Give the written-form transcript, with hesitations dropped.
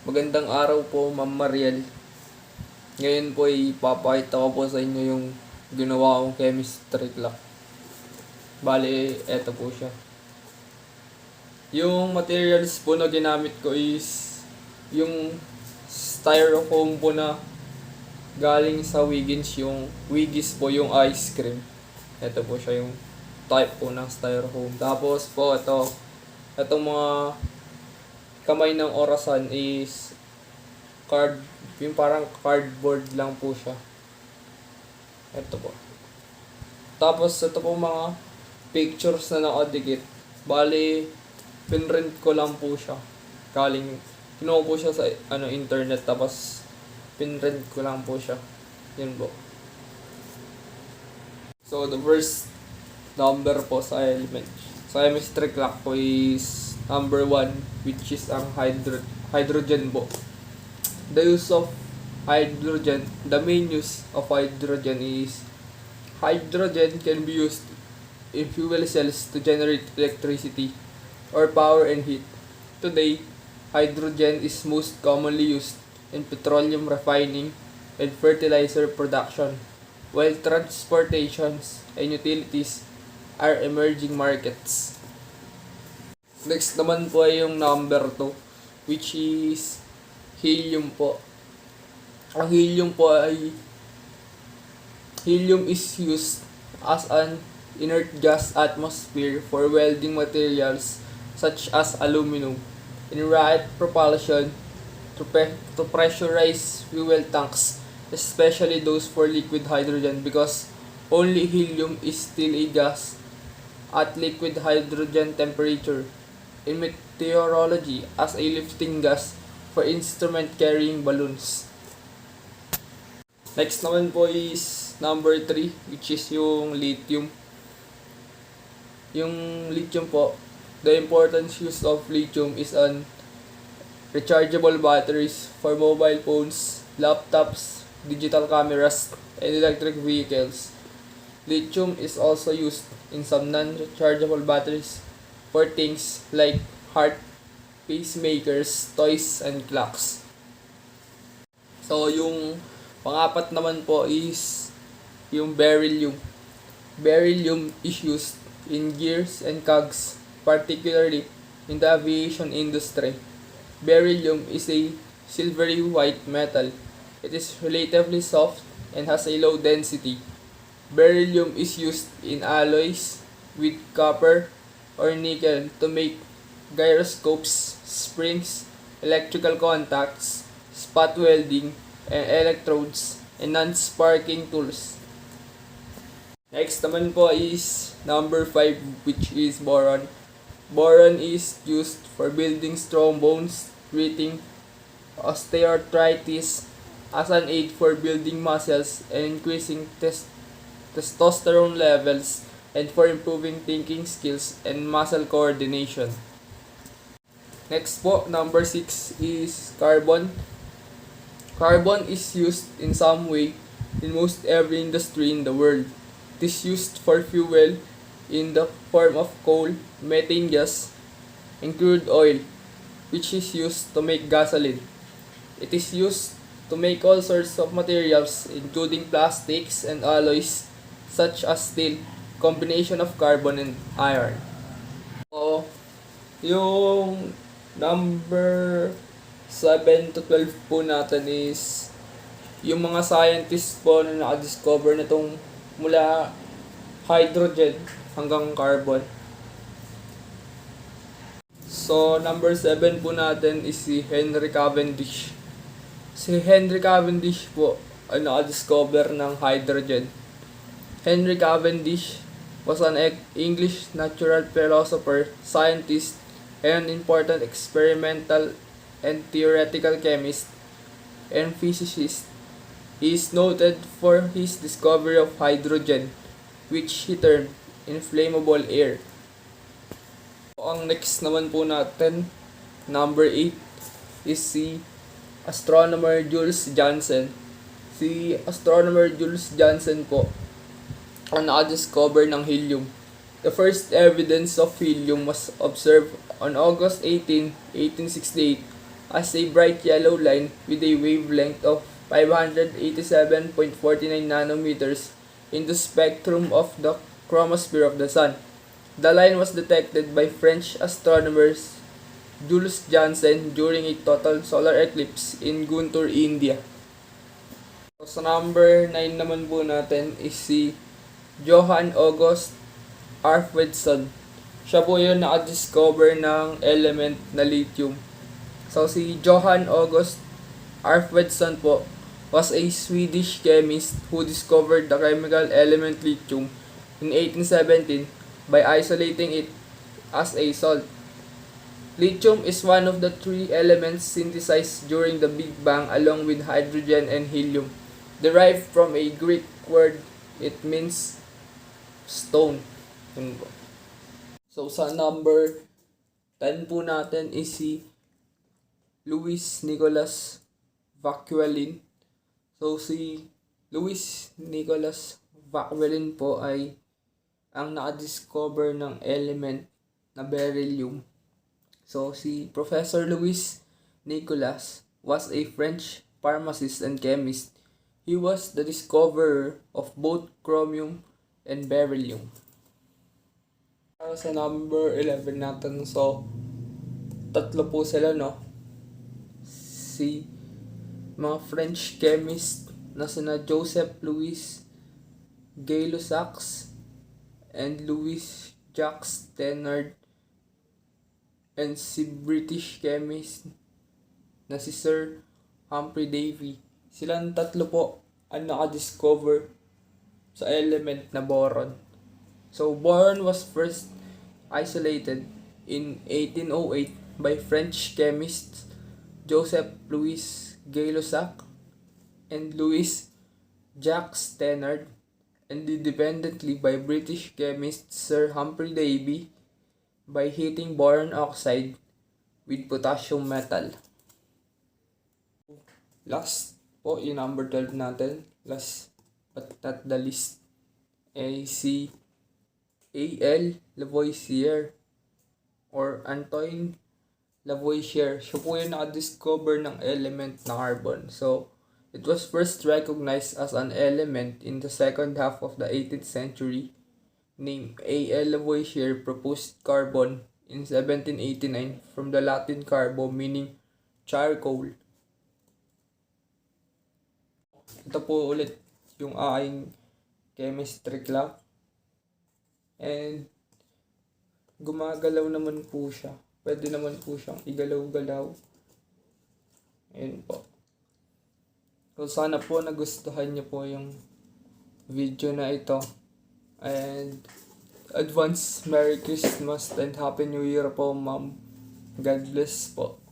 Magandang araw po, Ma'am Mariel. Ngayon po ay ipapakita ko po sa inyo yung ginawa kong chemistry clock. Bale, eto po siya. Yung materials po na ginamit ko is yung styrofoam po na galing sa Wiggins, yung Wiggies po yung ice cream. Eto po siya yung type po ng styrofoam. Tapos po itong mga kamay ng orasan is yung parang cardboard lang po siya. Ito po. Tapos ito po mga pictures na nakadikit. Bali, pinrint ko lang po siya. Kinuha po siya sa internet, tapos pinrint ko lang po siya. Yun po. So the first number po sa element. Sa chemistry clock po is number 1, which is ang hydrogen po. The use of hydrogen, the main use of hydrogen is hydrogen can be used in fuel cells to generate electricity or power and heat. Today, hydrogen is most commonly used in petroleum refining and fertilizer production, while transportations and utilities are emerging markets. Next naman po ay yung number 2, which is helium po. Ang helium is used as an inert gas atmosphere for welding materials such as aluminum in rocket propulsion to pressurize fuel tanks, especially those for liquid hydrogen, because only helium is still a gas at liquid hydrogen temperature. In meteorology, as a lifting gas for instrument carrying balloons. Next naman po is number 3, which is yung lithium. Yung lithium po, the important use of lithium is on rechargeable batteries for mobile phones, laptops, digital cameras, and electric vehicles. Lithium is also used in some non-rechargeable batteries for things like heart, pacemakers, toys, and clocks. So, yung pang-apat naman po is yung beryllium. Beryllium is used in gears and cogs, particularly in the aviation industry. Beryllium is a silvery white metal. It is relatively soft and has a low density. Beryllium is used in alloys with copper or nickel to make gyroscopes, springs, electrical contacts, spot welding, and electrodes, and non-sparking tools. Next naman po is number 5, which is boron. Boron is used for building strong bones, treating osteoarthritis, as an aid for building muscles and increasing testosterone levels, and for improving thinking skills and muscle coordination. Next po, number 6 is carbon. Carbon is used in some way in most every industry in the world. It is used for fuel in the form of coal, methane gas, and crude oil, which is used to make gasoline. It is used to make all sorts of materials, including plastics and alloys, such as steel, combination of carbon and iron. So, yung number 7 to 12 po natin is yung mga scientists po na nakadiscover na itong mula hydrogen hanggang carbon. So, number 7 po natin is si Henry Cavendish. Si Henry Cavendish po ay nakadiscover ng hydrogen. Henry Cavendish was an English natural philosopher, scientist, and an important experimental and theoretical chemist and physicist. He is noted for his discovery of hydrogen, which he termed inflammable air. Ang next naman po natin, number 8, is si astronomer Jules Janssen. Si astronomer Jules Janssen po ang nakadiscover ng helium. The first evidence of helium was observed on August 18, 1868 as a bright yellow line with a wavelength of 587.49 nanometers in the spectrum of the chromosphere of the Sun. The line was detected by French astronomers Jules Janssen during a total solar eclipse in Guntur, India. So, sa number 9 naman po natin is si Johann August Arfvedson. Siya po yung nakadiscover ng element na lithium. So si Johann August Arfvedson po was a Swedish chemist who discovered the chemical element lithium in 1817 by isolating it as a salt. Lithium is one of the three elements synthesized during the Big Bang along with hydrogen and helium. Derived from a Greek word, it means stone. Yun po. So sa number 10 po natin is si Louis Nicolas Vauquelin. So si Louis Nicolas Vauquelin po ay ang nakadiscover ng element na beryllium. So si Professor Louis Nicolas was a French pharmacist and chemist. He was the discoverer of both chromium and beryllium. Para sa number 11 natin, so tatlo po sila, no? Si mga French chemist na sina Joseph Louis Gay-Lussac and Louis Jacques Thenard, and si British chemist na si Sir Humphrey Davy. Silang tatlo po ang nakadiscover sa element na boron. So boron was first isolated in 1808 by French chemists Joseph Louis Gay-Lussac and Louis Jacques Thenard, and independently by British chemist Sir Humphrey Davy by heating boron oxide with potassium metal. Last po, yung number 12 natin, last but not the least, ay si A.L. Lavoisier or Antoine Lavoisier. Siya po yung nakadiscover ng element na carbon. So, it was first recognized as an element in the second half of the 18th century. Named A.L. Lavoisier proposed carbon in 1789 from the Latin carbo, meaning charcoal. Ito po ulit yung aking chemistry class. And gumagalaw naman po siya. Pwede naman po siyang igalaw-galaw. Ayun po. So sana po nagustuhan niyo po yung video na ito. And advance Merry Christmas and Happy New Year po, ma'am. God bless po.